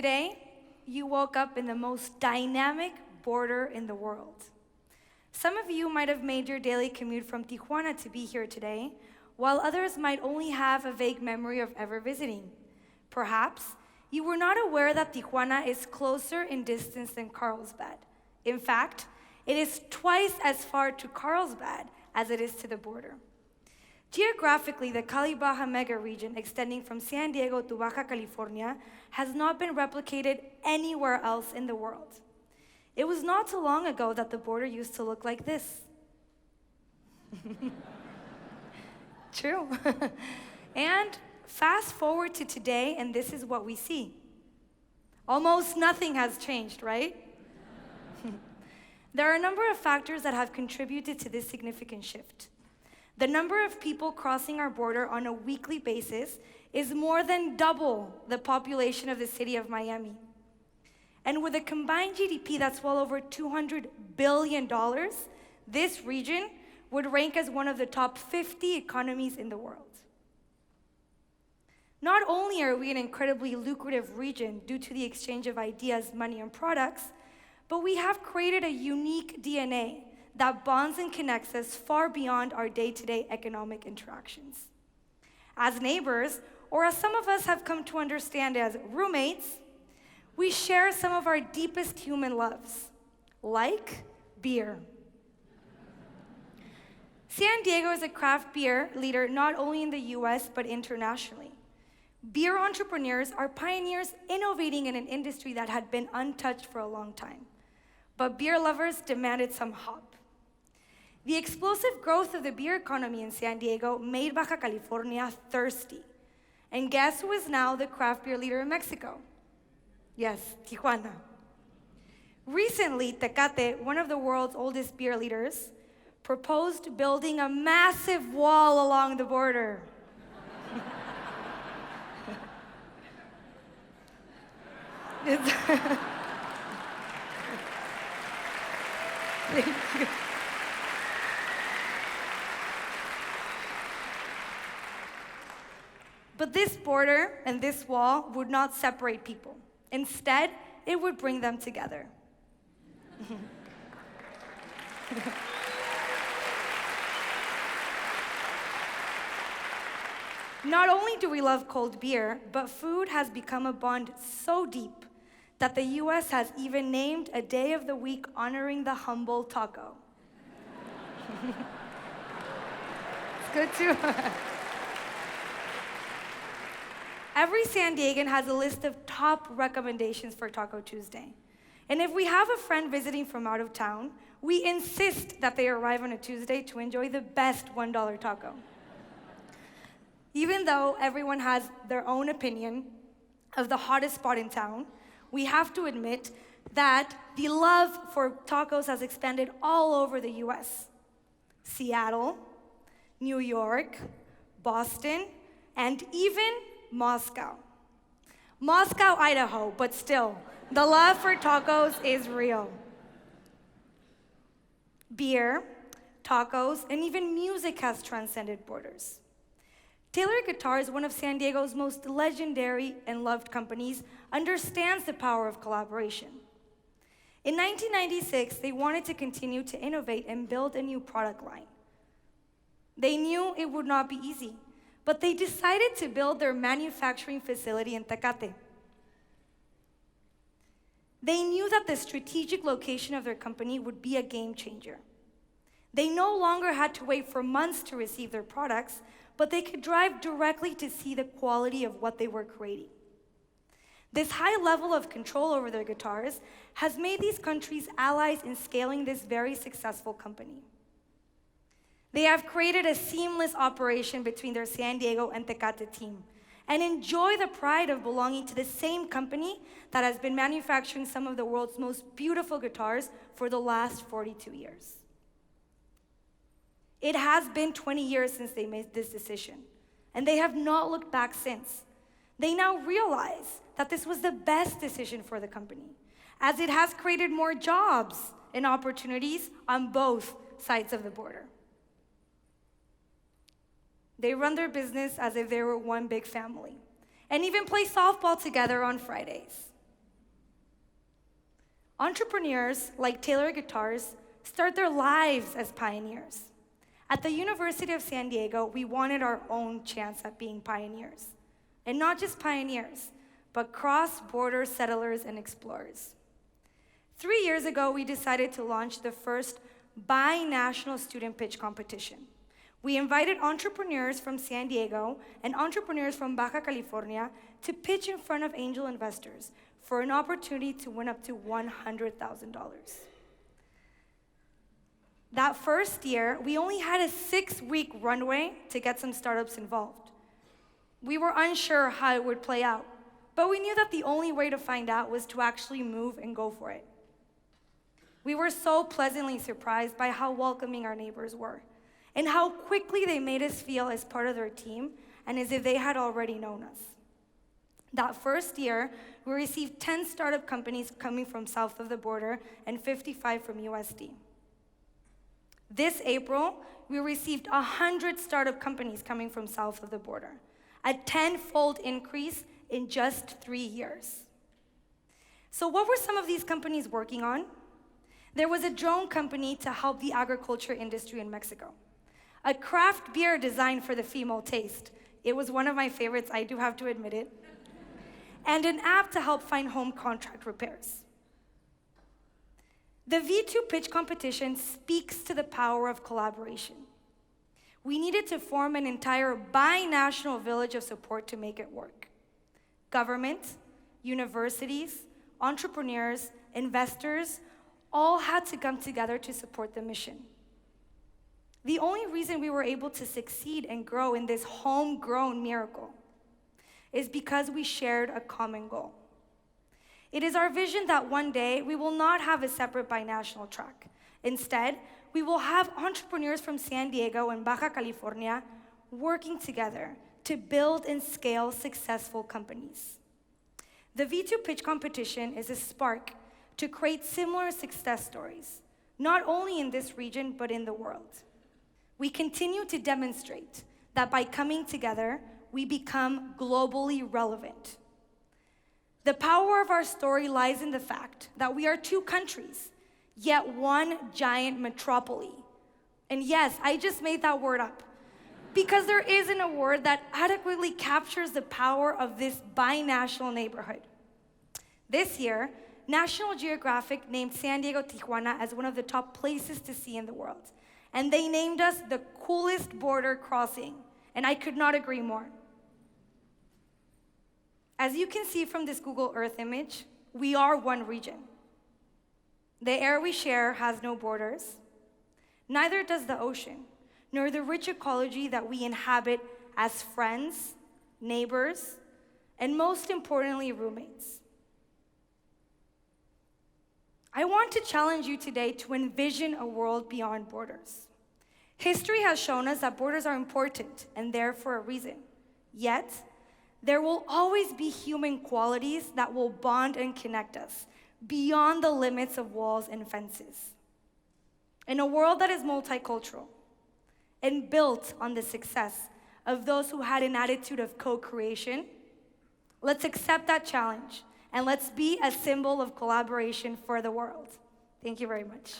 Today, you woke up in the most dynamic border in the world. Some of you might have made your daily commute from Tijuana to be here today, while others might only have a vague memory of ever visiting. Perhaps you were not aware that Tijuana is closer in distance than Carlsbad. In fact, it is twice as far to Carlsbad as it is to the border. Geographically, the Cali-Baja mega region extending from San Diego to Baja California has not been replicated anywhere else in the world. It was not too long ago that the border used to look like this. True. And fast forward to today, and this is what we see. Almost nothing has changed, right? There are a number of factors that have contributed to this significant shift. The number of people crossing our border on a weekly basis is more than double the population of the city of Miami. And with a combined GDP that's well over $200 billion, this region would rank as one of the top 50 economies in the world. Not only are we an incredibly lucrative region due to the exchange of ideas, money, and products, but we have created a unique DNA that bonds and connects us far beyond our day-to-day economic interactions. As neighbors, or as some of us have come to understand as roommates, we share some of our deepest human loves, like beer. San Diego is a craft beer leader not only in the US, but internationally. Beer entrepreneurs are pioneers innovating in an industry that had been untouched for a long time. But beer lovers demanded some hop. The explosive growth of the beer economy in San Diego made Baja California thirsty. And guess who is now the craft beer leader in Mexico? Yes, Tijuana. Recently, Tecate, one of the world's oldest beer leaders, proposed building a massive wall along the border. Thank you. But this border and this wall would not separate people. Instead, it would bring them together. Not only do we love cold beer, but food has become a bond so deep that the US has even named a day of the week honoring the humble taco. It's good too. Every San Diegan has a list of top recommendations for Taco Tuesday. And if we have a friend visiting from out of town, we insist that they arrive on a Tuesday to enjoy the best $1 taco. Even though everyone has their own opinion of the hottest spot in town, we have to admit that the love for tacos has expanded all over the US. Seattle, New York, Boston, and even Moscow. Moscow, Idaho, but still, the love for tacos is real. Beer, tacos, and even music has transcended borders. Taylor Guitars, one of San Diego's most legendary and loved companies, understands the power of collaboration. In 1996, they wanted to continue to innovate and build a new product line. They knew it would not be easy, but they decided to build their manufacturing facility in Tecate. They knew that the strategic location of their company would be a game changer. They no longer had to wait for months to receive their products, but they could drive directly to see the quality of what they were creating. This high level of control over their guitars has made these countries allies in scaling this very successful company. They have created a seamless operation between their San Diego and Tecate team and enjoy the pride of belonging to the same company that has been manufacturing some of the world's most beautiful guitars for the last 42 years. It has been 20 years since they made this decision, and they have not looked back since. They now realize that this was the best decision for the company, as it has created more jobs and opportunities on both sides of the border. They run their business as if they were one big family, and even play softball together on Fridays. Entrepreneurs like Taylor Guitars start their lives as pioneers. At the University of San Diego, we wanted our own chance at being pioneers. And not just pioneers, but cross-border settlers and explorers. 3 years ago, we decided to launch the first bi-national student pitch competition. We invited entrepreneurs from San Diego and entrepreneurs from Baja California to pitch in front of angel investors for an opportunity to win up to $100,000. That first year, we only had a 6-week runway to get some startups involved. We were unsure how it would play out, but we knew that the only way to find out was to actually move and go for it. We were so pleasantly surprised by how welcoming our neighbors were, and how quickly they made us feel as part of their team and as if they had already known us. That first year, we received 10 startup companies coming from south of the border and 55 from USD. This April, we received 100 startup companies coming from south of the border, a 10-fold increase in just 3 years. So what were some of these companies working on? There was a drone company to help the agriculture industry in Mexico, a craft beer designed for the female taste. It was one of my favorites, I do have to admit it. And an app to help find home contract repairs. The V2 pitch competition speaks to the power of collaboration. We needed to form an entire bi-national village of support to make it work. Government, universities, entrepreneurs, investors, all had to come together to support the mission. The only reason we were able to succeed and grow in this homegrown miracle is because we shared a common goal. It is our vision that one day we will not have a separate binational track. Instead, we will have entrepreneurs from San Diego and Baja California working together to build and scale successful companies. The V2 pitch competition is a spark to create similar success stories, not only in this region, but in the world. We continue to demonstrate that by coming together, we become globally relevant. The power of our story lies in the fact that we are 2 countries, yet one giant metropole. And yes, I just made that word up, because there isn't a word that adequately captures the power of this binational neighborhood. This year, National Geographic named San Diego Tijuana as one of the top places to see in the world. And they named us the coolest border crossing. And I could not agree more. As you can see from this Google Earth image, we are one region. The air we share has no borders. Neither does the ocean, nor the rich ecology that we inhabit as friends, neighbors, and most importantly, roommates. I want to challenge you today to envision a world beyond borders. History has shown us that borders are important and there for a reason. Yet, there will always be human qualities that will bond and connect us beyond the limits of walls and fences. In a world that is multicultural and built on the success of those who had an attitude of co-creation, let's accept that challenge and let's be a symbol of collaboration for the world. Thank you very much.